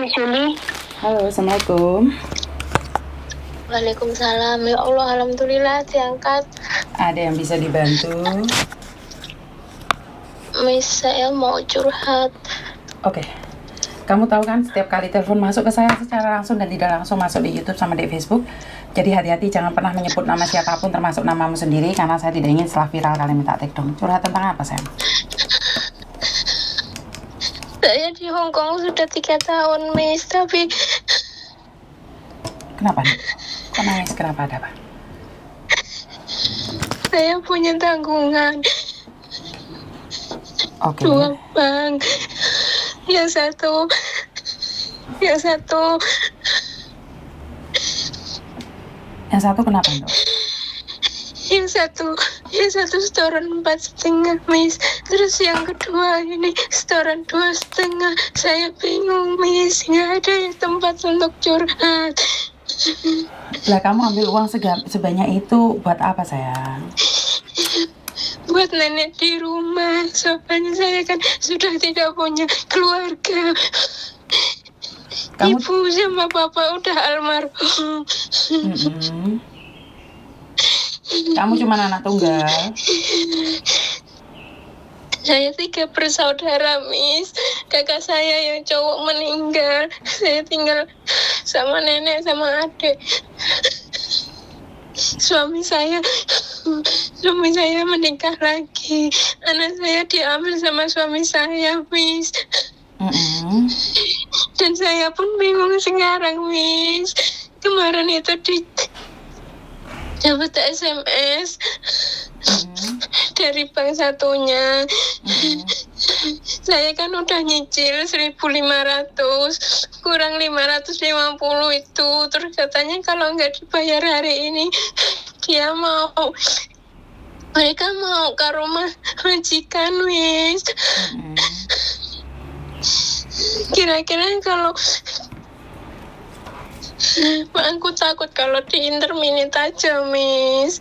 Juli. Halo, Assalamualaikum. Waalaikumsalam. Ya Allah, alhamdulillah diangkat. Ada yang bisa dibantu? Miss, saya mau curhat. Oke. Kamu tahu kan setiap kali telepon masuk ke saya secara langsung dan tidak langsung masuk di YouTube sama di Facebook. Jadi hati-hati, jangan pernah menyebut nama siapapun termasuk namamu sendiri, karena saya tidak ingin setelah viral kalian minta take down. Curhat tentang apa, sayang? Saya di Hong Kong sudah 3 tahun, Miss. Tapi Kenapa nih? Kok nangis? Kenapa, ada apa? saya punya tanggungan Oke. 2 bank. Yang satu Yang satu kenapa, Dok? yang satu setoran 4,5, Miss. Terus yang kedua ini setoran 2,5. Saya bingung, Miss. Nggak ada tempat untuk curhat. Lah, kamu ambil uang sebanyak itu buat apa, sayang? Buat nenek di rumah. Soalnya saya kan sudah tidak punya keluarga. Kamu- Ibu sama bapak udah almarhum. Kamu cuma anak tunggal. Saya 3 bersaudara, Miss. Kakak saya yang cowok meninggal. Saya tinggal sama nenek sama adik. Suami saya menikah lagi. Anak saya diambil sama suami saya, Miss. Dan saya pun bingung sekarang, Miss. Kemarin itu dapat SMS dari bank satunya. Saya kan udah nyicil 1.500 kurang 550 itu. Terus katanya kalau nggak dibayar hari ini mereka mau ke rumah majikan, Miss. Kira-kira kalau aku takut kalau di-interminate aja, Miss.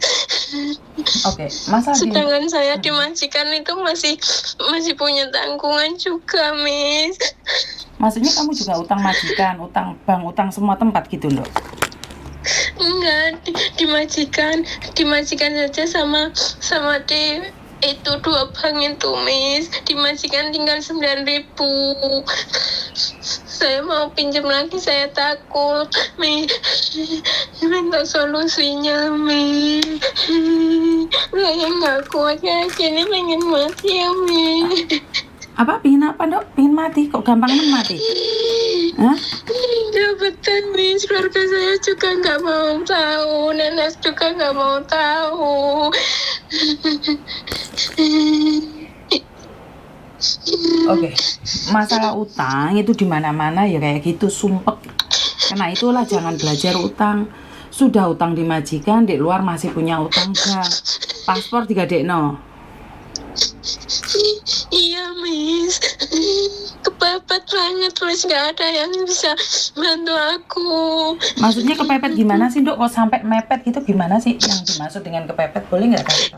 Oke, masalah Sedangkan saya di majikan itu masih punya tanggungan juga, Miss. Maksudnya kamu juga utang majikan, utang bank, utang semua tempat gitu, Dok? Enggak, di majikan saja sama di itu 2 bank itu, Miss. Di majikan tinggal 9.000. Saya mau pinjam lagi, saya takut, Miss. Minta solusinya, Miss. Saya nggak kuat kayak gini, pengen mati ya, Miss. Apa? Pingin apa, Dok? Pingin mati? Kok gampang mati? Hah? Ya betul, Miss. Keluarga saya juga nggak mau tahu. Nenek juga nggak mau tahu. Oke, masalah utang itu di mana-mana ya kayak gitu, sumpek. Karena itulah jangan belajar utang. Sudah utang di majikan, di luar masih punya utang bank. Paspor 3D Iya, Miss. Kepepet banget, Miss. Nggak ada yang bisa bantu aku. Maksudnya kepepet gimana sih, Dok? Kok sampai mepet gitu gimana sih? Yang dimaksud dengan kepepet, boleh nggak kasih tahu?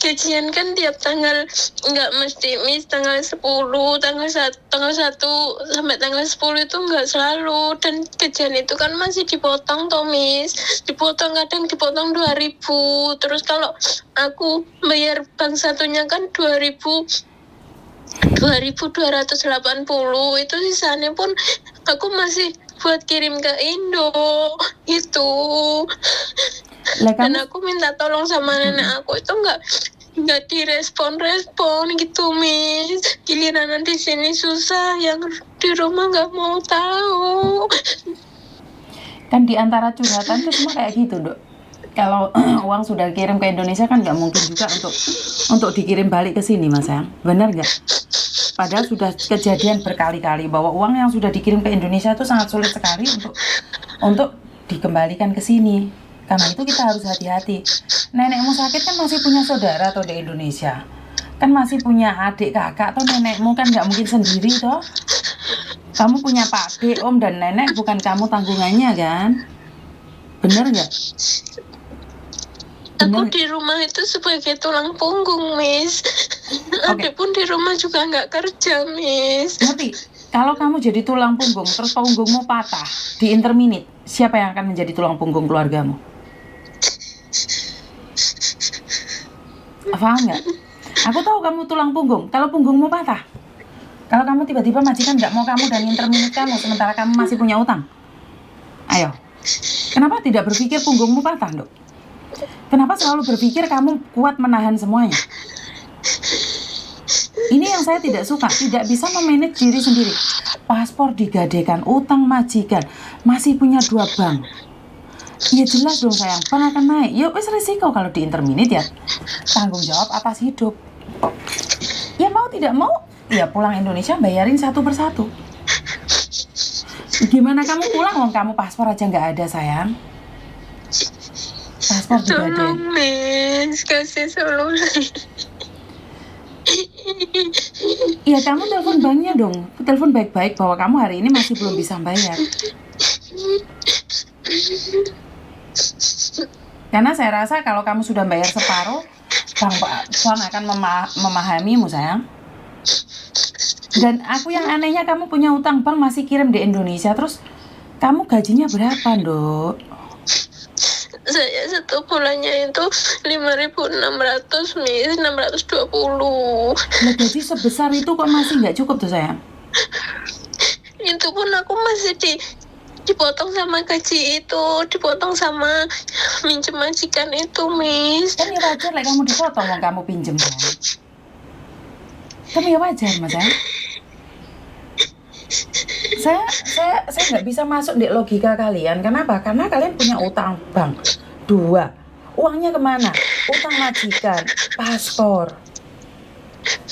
Gajian kan tiap tanggal, nggak mesti, Miss. Tanggal 10, tanggal 1 sampai tanggal 10 itu nggak selalu. Dan gajian itu kan masih dipotong toh, Miss. Kadang dipotong 2.000. Terus kalau aku bayar bank satunya kan 2.280 itu, sisanya pun aku masih buat kirim ke Indo gitu. Dan aku minta tolong sama nenek aku itu nggak direspon gitu, Miss. Giliran di sini susah, yang di rumah nggak mau tahu. Kan di antara curhatan tuh semua kayak gitu, Dok. Kalau uang sudah kirim ke Indonesia kan nggak mungkin juga untuk dikirim balik ke sini, Mas, sayang. Benar nggak? Padahal sudah kejadian berkali-kali bahwa uang yang sudah dikirim ke Indonesia itu sangat sulit sekali untuk dikembalikan ke sini. Karena itu kita harus hati-hati. Nenekmu sakit kan masih punya saudara atau di Indonesia. Kan masih punya adik, kakak, atau nenekmu kan nggak mungkin sendiri toh. Kamu punya pakde, om, dan nenek, bukan kamu tanggungannya kan? Bener nggak? Aku di rumah itu sebagai tulang punggung, Miss. Adik pun di rumah juga nggak kerja, Miss. Ngerti? Kalau kamu jadi tulang punggung, terus punggungmu patah di interminute, siapa yang akan menjadi tulang punggung keluargamu? Paham nggak? Aku tahu kamu tulang punggung. Kalau punggungmu patah, kalau kamu tiba-tiba majikan nggak mau kamu dan interminute kamu, sementara kamu masih punya utang. Ayo, kenapa tidak berpikir punggungmu patah, Dok? Kenapa selalu berpikir kamu kuat menahan semuanya? Ini yang saya tidak suka, tidak bisa memanage diri sendiri. Paspor digadekan, utang majikan, masih punya 2 bank. Ya jelas dong sayang, bank akan naik. Ya wis risiko kalau di interminate ya. Tanggung jawab atas hidup. Ya mau tidak mau, ya pulang Indonesia bayarin satu persatu. Gimana kamu pulang wong kamu paspor aja nggak ada sayang? Paspor digadein. Tolong, Miss, kasih solusi. Ya kamu telepon banknya dong, telepon baik-baik bahwa kamu hari ini masih belum bisa bayar. Karena saya rasa kalau kamu sudah bayar separuh, bank akan memahamimu sayang. Dan aku yang anehnya kamu punya utang bank masih kirim di Indonesia, terus kamu gajinya berapa, Dok? Saya satu bulannya itu 5.600, Miss, 620. Lah gaji sebesar itu kok masih nggak cukup tuh sayang? Itu pun aku masih dipotong sama gaji itu, dipotong sama minjem majikan itu, Miss. Kan ya wajar lah kamu dipotong wong kamu pinjem kan? Kamu ya wajar mas ya? Saya nggak bisa masuk di logika kalian. Kenapa? Karena kalian punya utang bank 2. Uangnya kemana? Utang majikan, paspor.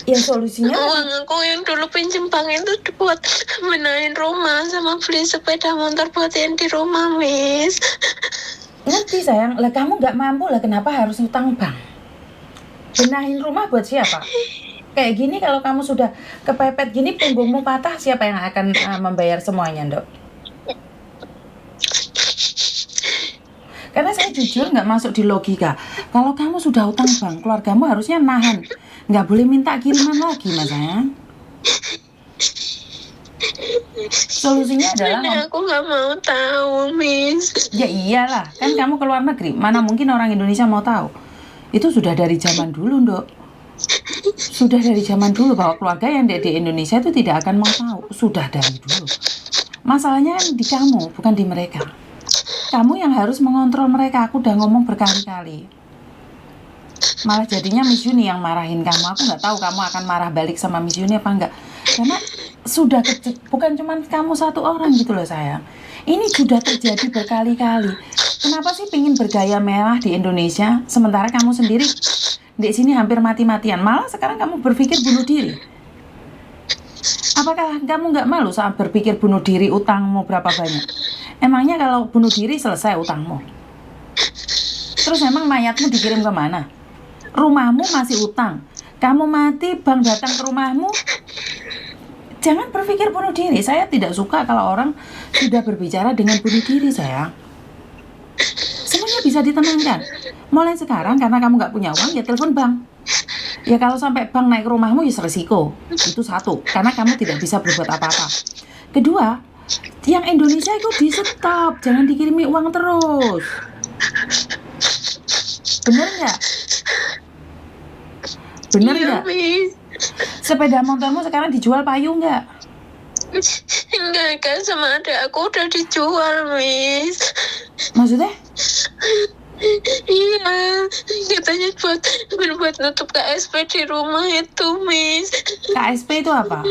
Ya solusinya uang aku yang dulu pinjem bank itu buat benahin rumah sama beli sepeda motor buat yang di rumah, Miss. Ngerti sayang, lah kamu nggak mampu lah kenapa harus utang bank? Benahin rumah buat siapa? Kayak gini kalau kamu sudah kepepet gini punggungmu patah, siapa yang akan membayar semuanya, Dok? Karena saya jujur nggak masuk di logika. Kalau kamu sudah utang bank, keluargamu harusnya nahan, nggak boleh minta kiriman lagi, mas sayang. Solusinya adalah aku nggak mau tahu, Miss. Ya iyalah, kan kamu ke luar negeri, mana mungkin orang Indonesia mau tahu? Itu sudah dari zaman dulu, Dok. Sudah dari zaman dulu bahwa keluarga yang di Indonesia itu tidak akan mau tahu. Sudah dari dulu. Masalahnya di kamu, bukan di mereka. Kamu yang harus mengontrol mereka. Aku udah ngomong berkali-kali. Malah jadinya Miss Yuni yang marahin kamu. Aku nggak tahu kamu akan marah balik sama Miss Yuni apa enggak. Karena sudah bukan cuma kamu satu orang gitu loh sayang. Ini sudah terjadi berkali-kali. Kenapa sih pingin bergaya mewah di Indonesia, sementara kamu sendiri di sini hampir mati-matian? Malah sekarang kamu berpikir bunuh diri. Apakah kamu nggak malu saat berpikir bunuh diri? Utangmu berapa banyak? Emangnya kalau bunuh diri selesai utangmu? Terus emang mayatmu dikirim kemana? Rumahmu masih utang. Kamu mati, bank datang ke rumahmu. Jangan berpikir bunuh diri. Saya tidak suka kalau orang sudah berbicara dengan bunuh diri, sayang. Semuanya bisa ditenangkan. Mulai sekarang karena kamu nggak punya uang, ya telepon bank. Ya kalau sampai bank naik ke rumahmu, ya resiko. Itu satu, karena kamu tidak bisa berbuat apa-apa. Kedua, yang Indonesia itu di stop, jangan dikirimi uang terus. Bener nggak? Bener nggak? Sepeda motormu sekarang dijual payu nggak? Enggak kan, sama adik aku udah dijual, Miss. Maksudnya? Iya, katanya buat nutup KSP di rumah itu, Miss. KSP itu apa?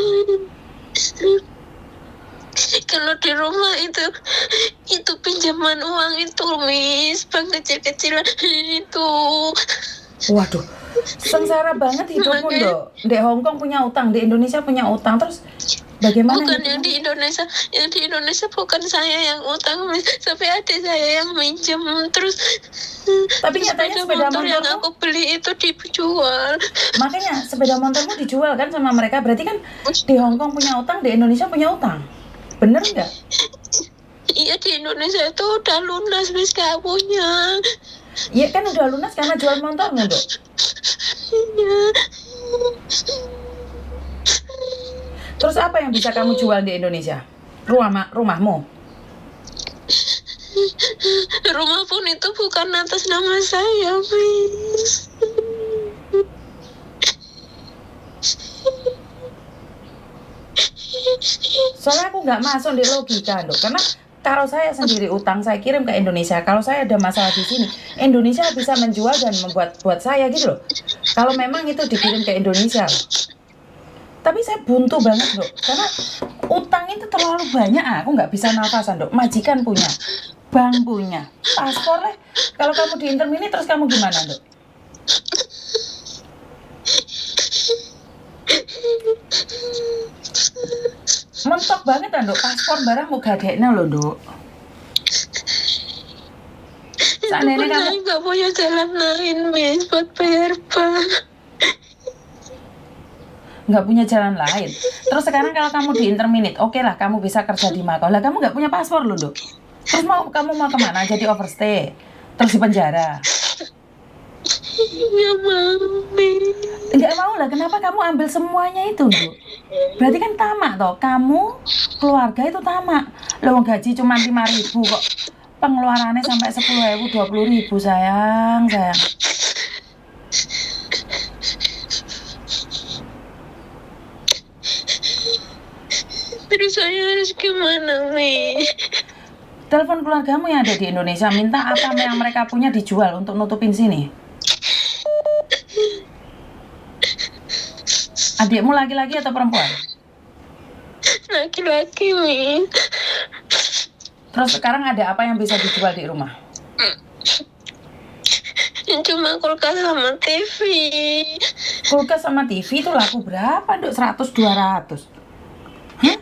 Kalau di rumah itu pinjaman uang itu, Miss, bank kecil-kecilan itu. Waduh, sengsara banget hidupmu, Dok. Di Hongkong punya utang, di Indonesia punya utang, terus bagaimana? Bukan yang di Indonesia bukan saya yang utang, Miss, tapi adik saya yang minjem. Terus tapi nyatanya sepeda motor yang aku beli itu dijual. Makanya sepeda motormu dijual kan sama mereka, berarti kan di Hongkong punya utang, di Indonesia punya utang. Bener nggak? Iya, di Indonesia itu udah lunas, Miss, gak punya. Iya kan udah lunas karena jual motormu, Dok. Iya. Terus apa yang bisa kamu jual di Indonesia? Rumahmu? Rumah pun itu bukan atas nama saya, Miss. Soalnya aku nggak masuk di logika, Dok. Karena kalau saya sendiri utang, saya kirim ke Indonesia. Kalau saya ada masalah di sini, Indonesia bisa menjual dan membuat buat saya gitu loh. Kalau memang itu dikirim ke Indonesia. Tapi saya buntu banget, Dok. Karena utang itu terlalu banyak. Aku nggak bisa nafasan, Dok. Majikan punya, bank punya, paspor lah. Kalau kamu di intermini terus kamu gimana, Dok? Mentok banget kan, Dok. Paspor barang mau gadeknya loh, Dok. Seandainya Itu pun kamu saya nggak punya jalan lain, Miss, buat bayar bank. nggak punya jalan lain. Terus sekarang kalau kamu di interminate, oke lah kamu bisa kerja di Makau. Lah kamu nggak punya paspor loh, Dok. Terus kamu mau kemana? Jadi overstay? Terus di penjara? Nggak mau, Miss. Nggak mau lah. Kenapa kamu ambil semuanya itu, Dok? Berarti kan tamak toh. Kamu keluarga itu tamak. Lo gaji cuma 5.000 kok. Pengeluarannya sampai 10.000, 20.000, sayang. Terus saya harus gimana, Miss? Telepon keluargamu yang ada di Indonesia, minta apa yang mereka punya dijual untuk nutupin sini. Adikmu laki-laki atau perempuan? Laki-laki, Miss. Terus sekarang ada apa yang bisa dijual di rumah? Cuma kulkas sama TV. Kulkas sama TV itu laku berapa, Dok? 100, 200? Hah?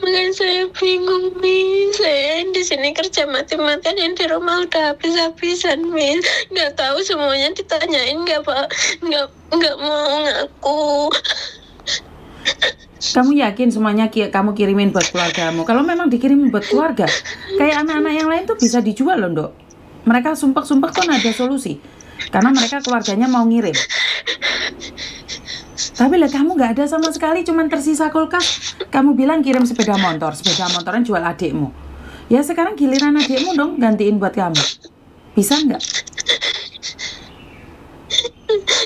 Makanya saya bingung, Miss. Saya yang di sini kerja mati-matian, yang di rumah udah habis-habisan, Miss. Nggak tahu semuanya ditanyain, nggak mau ngaku. Kamu yakin semuanya kamu kirimin buat keluargamu? Kalau memang dikirimin buat keluarga, kayak anak-anak yang lain tuh bisa dijual loh, Dok. Mereka sumpek-sumpek kan ada solusi. Karena mereka keluarganya mau ngirim. Tapi lah kamu nggak ada sama sekali, cuman tersisa kulkas. Kamu bilang kirim sepeda motornya jual adikmu. Ya sekarang giliran adikmu dong gantiin buat kamu. Bisa nggak?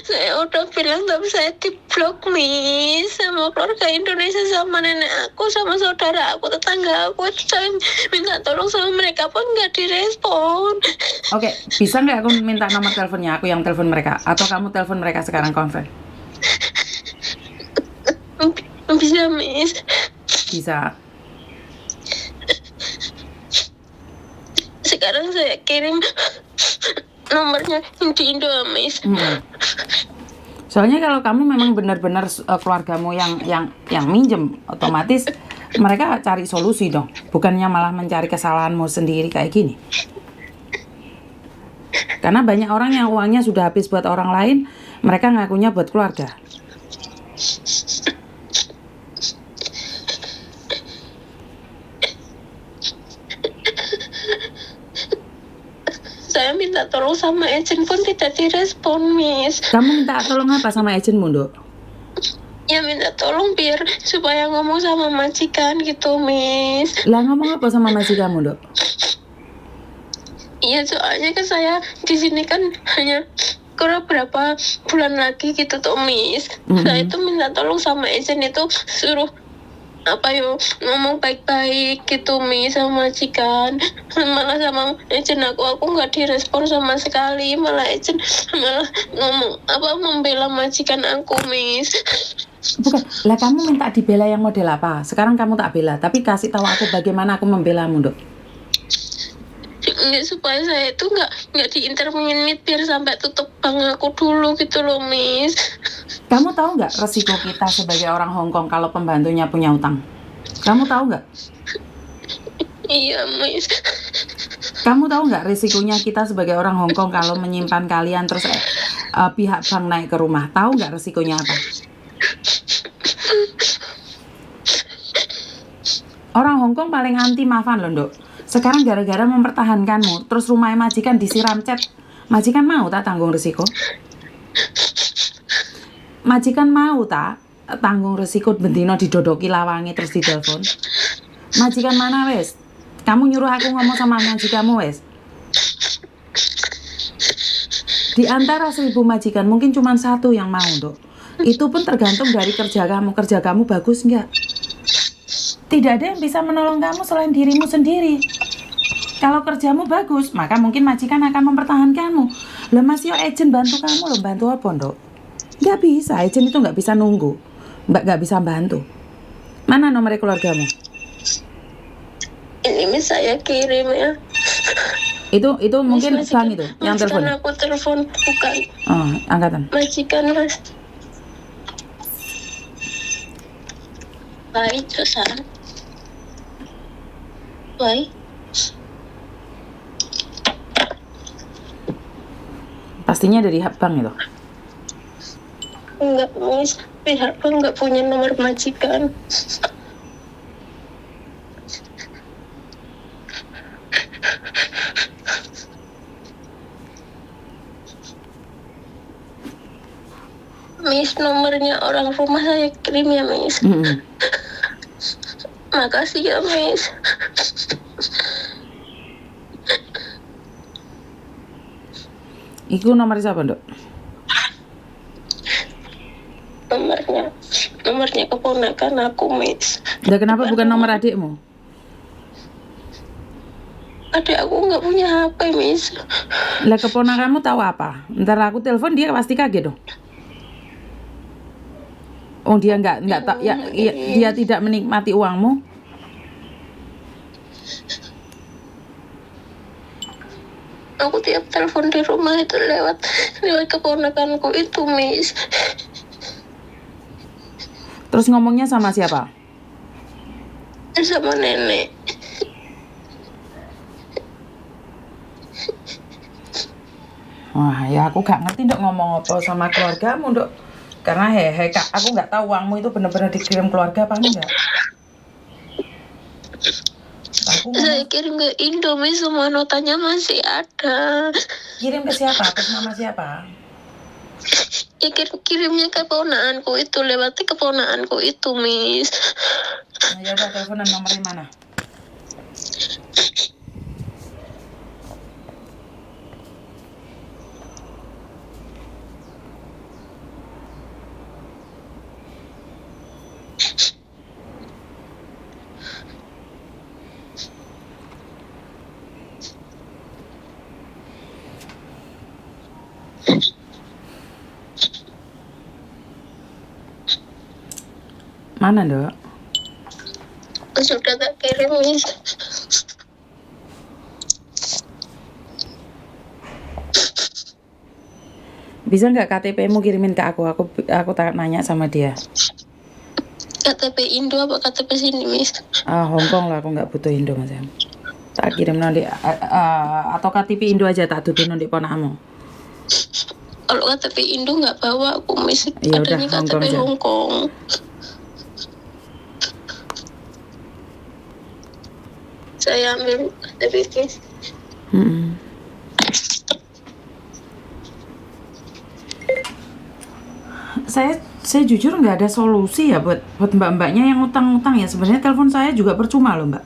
Saya udah bilang tapi saya diblok, Miss, sama keluarga Indonesia, sama nenek aku, sama saudara aku, tetangga aku. Saya minta tolong sama mereka pun nggak direspon. Oke, bisa nggak aku minta nomor teleponnya, aku yang telepon mereka, atau kamu telepon mereka sekarang konfer? Bisa, Miss. Bisa. Sekarang saya kirim nomornya di Indo, Miss. Soalnya kalau kamu memang benar-benar keluargamu yang minjem, otomatis mereka cari solusi dong, bukannya malah mencari kesalahanmu sendiri kayak gini. Karena banyak orang yang uangnya sudah habis buat orang lain, mereka ngakunya buat keluarga. Saya minta tolong sama agent pun tidak direspon, Miss. Kamu minta tolong apa sama agentmu, Dok? Ya minta tolong biar supaya ngomong sama majikan gitu, Miss. Lah ngomong apa sama majikanmu, Dok? Iya, soalnya kan saya di sini kan hanya kurang berapa bulan lagi gitu tuh, Miss. Saya itu minta tolong sama agent itu suruh ngomong baik-baik gitu, Miss, sama majikan. Malah sama agent aku nggak direspon sama sekali. Malah agent malah ngomong membela majikan aku, Miss. Bukan, lah kamu minta dibela yang model apa? Sekarang kamu tak bela, tapi kasih tahu aku bagaimana aku membelamu, Dok. Nggak, supaya saya itu nggak diinterminate biar sampai tutup bank aku dulu gitu loh, Miss. Kamu tahu nggak resiko kita sebagai orang Hongkong kalau pembantunya punya utang? Kamu tahu nggak? Iya, Miss. Kamu tahu nggak risikonya kita sebagai orang Hongkong kalau menyimpan kalian terus pihak bank naik ke rumah? Tahu nggak risikonya apa? Orang Hongkong paling anti mafan loh, Dok. Sekarang gara-gara mempertahankanmu, terus rumah majikan disiram cat. Majikan mau tak tanggung risiko? Majikan mau tak tanggung resiko bendino didodoki lawangi terus ditelepon. Majikan mana wes? Kamu nyuruh aku ngomong sama majikanmu wes? Di antara 1000 majikan mungkin cuma 1 yang mau, Dok. Itu pun tergantung dari kerja kamu. Kerja kamu bagus nggak? Tidak ada yang bisa menolong kamu selain dirimu sendiri. Kalau kerjamu bagus, maka mungkin majikan akan mempertahankanmu. Lah Mas yo agent bantu kamu loh, bantu apa, Dok? Nggak bisa, agent itu nggak bisa nunggu. Nggak bisa bantu. Mana nomor keluargamu? Ini saya kirim ya. Itu mungkin Bang itu yang telepon. Majikan aku telepon bukan. Oh, angkatan. Majikan Mas. Baik, Susan. Baik. Pastinya dari bank itu. Enggak, Miss. Pihak bank enggak punya nomor majikan. Miss, nomornya orang rumah saya kirim ya, Miss. Makasih ya, Miss. Iku nomor siapa, Dok? Nomornya keponakan aku, Miss. Lah kenapa bukan nomor adikmu? Adik aku nggak punya HP, Miss. Lah keponakanmu tahu apa? Ntar aku telepon dia pasti kaget dong. Oh dia nggak tak ya, dia tidak menikmati uangmu. Aku tiap telepon di rumah itu lewat keponakanku itu, Miss. Terus ngomongnya sama siapa? Sama nenek. Wah ya aku gak ngerti Dok ngomong apa sama keluargamu, Dok. Karena Kak, aku nggak tahu uangmu itu benar-benar dikirim keluarga apa enggak. Saya kirim ke Indo, Miss, semua notanya masih ada. Kirim ke siapa? Atas nama siapa? Ya kirimnya ke keponakanku itu, lewat keponakanku itu, Miss. Nah, ya udah teleponan nomornya mana? Mana, Dok? Sudah tak kirim, Miss. Bisa nggak KTP-mu kirimin ke aku? Aku nanya sama dia. KTP Indo apa KTP sini, Miss? Hongkong lah, aku nggak butuh Indo Mas. Tak kirim nanti atau KTP Indo aja tak tutup nanti ponakmu. Kalau KTP Indo nggak bawa aku, Miss. Ya adanya udah, KTP Hongkong. Saya ambil KTP, Miss. Saya jujur nggak ada solusi ya buat mbak-mbaknya yang utang-utang ya. Sebenarnya telepon saya juga percuma loh Mbak.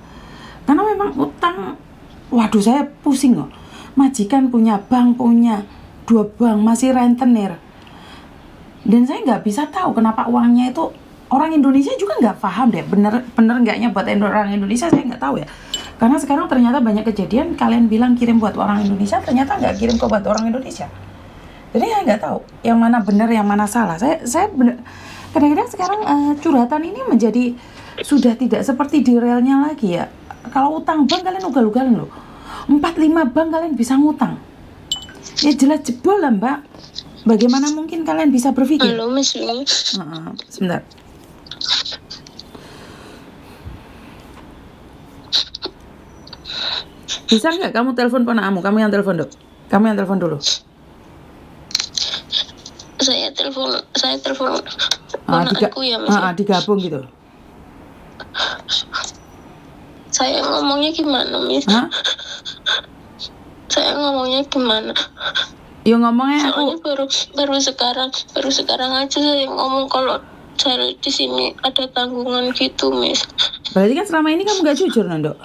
Karena memang utang, waduh saya pusing loh. Majikan punya bank, punya 2 bank, masih rentenir. Dan saya nggak bisa tahu kenapa uangnya itu, orang Indonesia juga nggak paham deh. Bener nggaknya buat orang Indonesia saya nggak tahu ya. Karena sekarang ternyata banyak kejadian kalian bilang kirim buat orang Indonesia, ternyata nggak kirim ke buat orang Indonesia. Jadi saya nggak tahu yang mana benar yang mana salah. Saya bener, kadang-kadang sekarang curhatan ini menjadi sudah tidak seperti di realnya lagi ya. Kalau utang bank kalian ugal-ugalan loh. 4-5 bank kalian bisa ngutang. Ya jelas jebol lah Mbak. Bagaimana mungkin kalian bisa berpikir? Halo Miss. Sebentar. Bisa nggak kamu telepon ponakmu? Kamu yang telepon Dok. Kamu yang telepon dulu. Saya telepon ponakku ya Miss. Digabung gitu. Saya ngomongnya gimana, Miss? Saya ngomongnya gimana? Ya ngomongnya aku. Soalnya baru sekarang aja saya ngomong kalau cari di sini ada tanggungan gitu, Miss. Berarti kan selama ini kamu nggak jujur, Nando?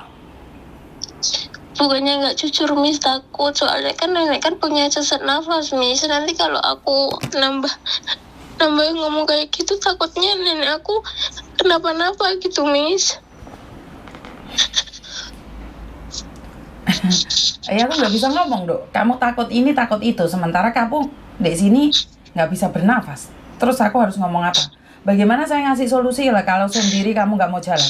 Bukannya nggak jujur, Miss, takut. Soalnya kan nenek kan punya sesak nafas, Miss. Nanti kalau aku nambah ngomong kayak gitu, takutnya nenek aku kenapa-napa gitu, Miss. Ya aku nggak bisa ngomong, Dok. Kamu takut ini, takut itu. Sementara kamu di sini nggak bisa bernafas. Terus aku harus ngomong apa? Bagaimana saya ngasih solusi lah kalau sendiri kamu nggak mau jalan?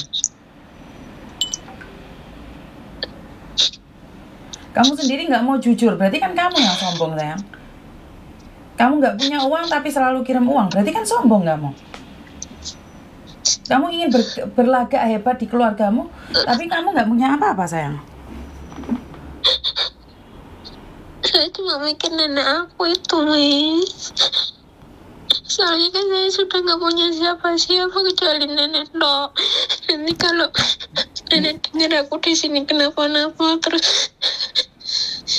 Kamu sendiri nggak mau jujur, berarti kan kamu yang sombong, sayang. Kamu nggak punya uang tapi selalu kirim uang, berarti kan sombong kamu. Kamu ingin berlagak hebat di keluargamu, tapi kamu nggak punya apa-apa, sayang. Saya cuma mikir nenek aku itu, Miss. Soalnya kan saya sudah nggak punya siapa-siapa kecuali nenek, Dok. Nanti kalau nenek dengar aku di sini kenapa-napa terus.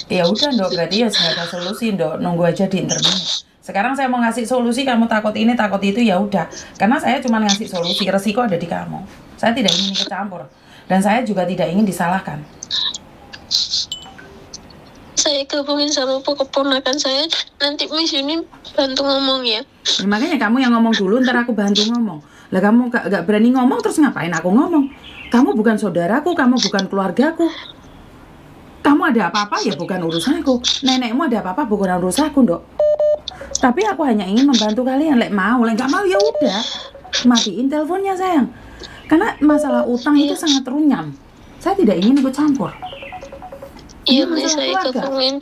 Ya udah, Dok, berarti ya nggak ada solusi, Dok. Nunggu aja di interview. Sekarang saya mau ngasih solusi, kamu takut ini, takut itu, ya udah. Karena saya cuma ngasih solusi, resiko ada di kamu. Saya tidak ingin ikut campur. Dan saya juga tidak ingin disalahkan. Saya gabungin sama keponakan saya, nanti Miss ini bantu ngomong ya. Ya, makanya kamu yang ngomong dulu, ntar aku bantu ngomong. Lah kamu gak berani ngomong, terus ngapain aku ngomong? Kamu bukan saudaraku, kamu bukan keluargaku. Kamu ada apa-apa ya bukan urusanku. Nenekmu ada apa-apa bukan urusanku, Dok. Tapi aku hanya ingin membantu kalian. Lek mau, lek gak mau ya udah. Matiin teleponnya, sayang. Karena masalah utang itu sangat runyam. Saya tidak ingin ikut campur. Iya, Miss, saya gabungin.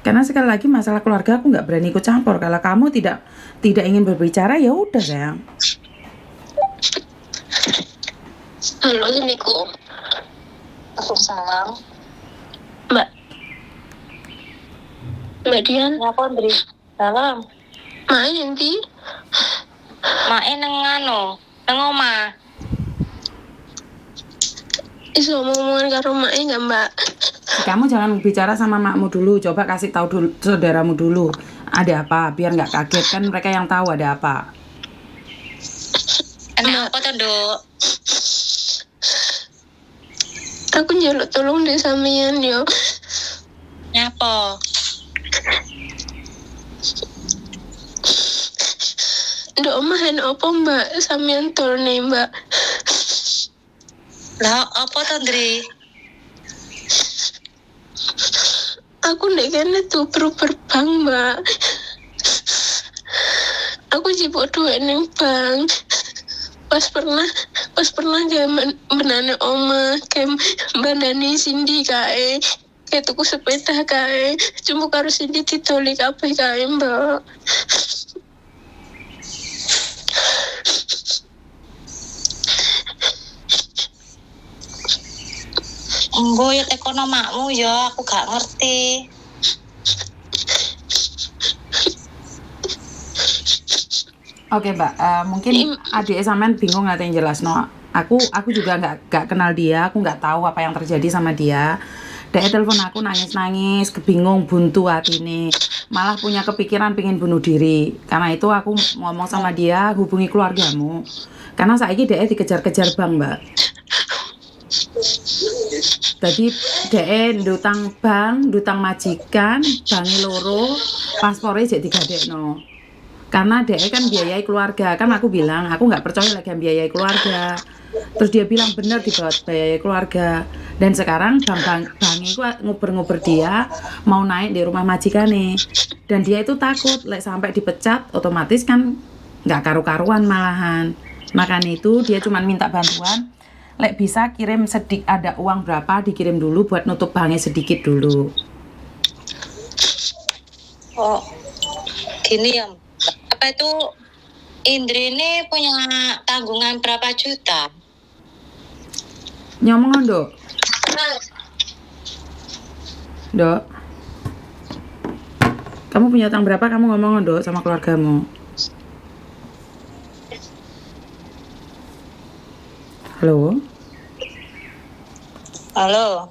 Karena sekali lagi masalah keluarga aku nggak berani ikut campur. Kalau kamu tidak ingin berbicara, ya udah, sayang. Halo, Assalamualaikum. Waalaikumsalam. Mbak Dian. Ngapa, Ndri? Salam. Main nanti. Main nang omah. Iso ngomongan karo Mak nggak, Mbak? Kamu jangan bicara sama makmu dulu. Coba kasih tahu dulu saudaramu dulu. Ada apa? Biar nggak kaget, kan mereka yang tahu ada apa. Ada apa tuh, Dok? Aku njaluk tolong deh sampean yo. Nyapa? Ndok omahan apa, Mbak? Sampean tolne, Mbak. Lah, apa tuh, Ndri? Aku ndek kene tuh bank, Mbak. Aku jipuk duit ning bank. Pas pernah gawe benane oma, kem bandani Cindy kae. Kayak tuku sepeda kae. Cuma karo Cindy ditoli kabeh kae, Mbak. Enggo ya tekono makmu ya, aku gak ngerti. Oke, Mbak. Mungkin adik sampean bingung nggak yang jelas, no. Aku juga nggak kenal dia, aku nggak tahu apa yang terjadi sama dia. Dia telepon aku nangis, kebingung, buntu hati ini. Malah punya kepikiran pengen bunuh diri. Karena itu aku ngomong sama dia, hubungi keluargamu. Karena saiki dia dikejar-kejar bank, Mbak. Jadi dia ndutang bank, ndutang majikan, bangi loro, paspornya jadi digadekno. Karena dia kan biayai keluarga. Kan aku bilang, aku nggak percaya lagi yang biayai keluarga. Terus dia bilang benar dibiayai keluarga. Dan sekarang bank itu nguber-nguber dia mau naik di rumah majikan nih. Dan dia itu takut sampai dipecat, otomatis kan nggak karu-karuan malahan. Makanya itu dia cuma minta bantuan. Bisa kirim ada uang berapa dikirim dulu buat nutup banknya sedikit dulu. Oh, gini ya. Apa itu Indri ini punya tanggungan berapa juta? Nyomong, Dok. Dok. Kamu punya utang berapa? Kamu ngomong, Dok, sama keluargamu. Halo? Halo.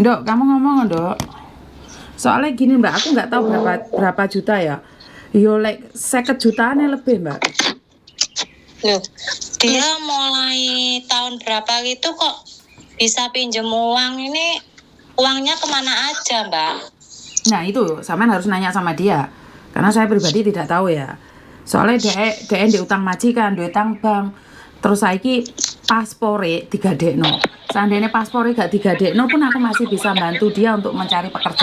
Dok, kamu ngomong dok. Soalnya gini mbak, aku nggak tahu berapa juta ya. Yo like 50 jutaan lebih mbak. Loh, dia mulai tahun berapa gitu kok bisa pinjem uang ini? Uangnya kemana aja, Mbak? Nah itu, sampean harus nanya sama dia. Karena saya pribadi tidak tahu ya. Soalnya dia diutang majikan, diutang bank. Terus saiki paspore 3 dekno. Seandainya paspore gak 3 dekno pun aku masih bisa bantu dia untuk mencari pekerjaan.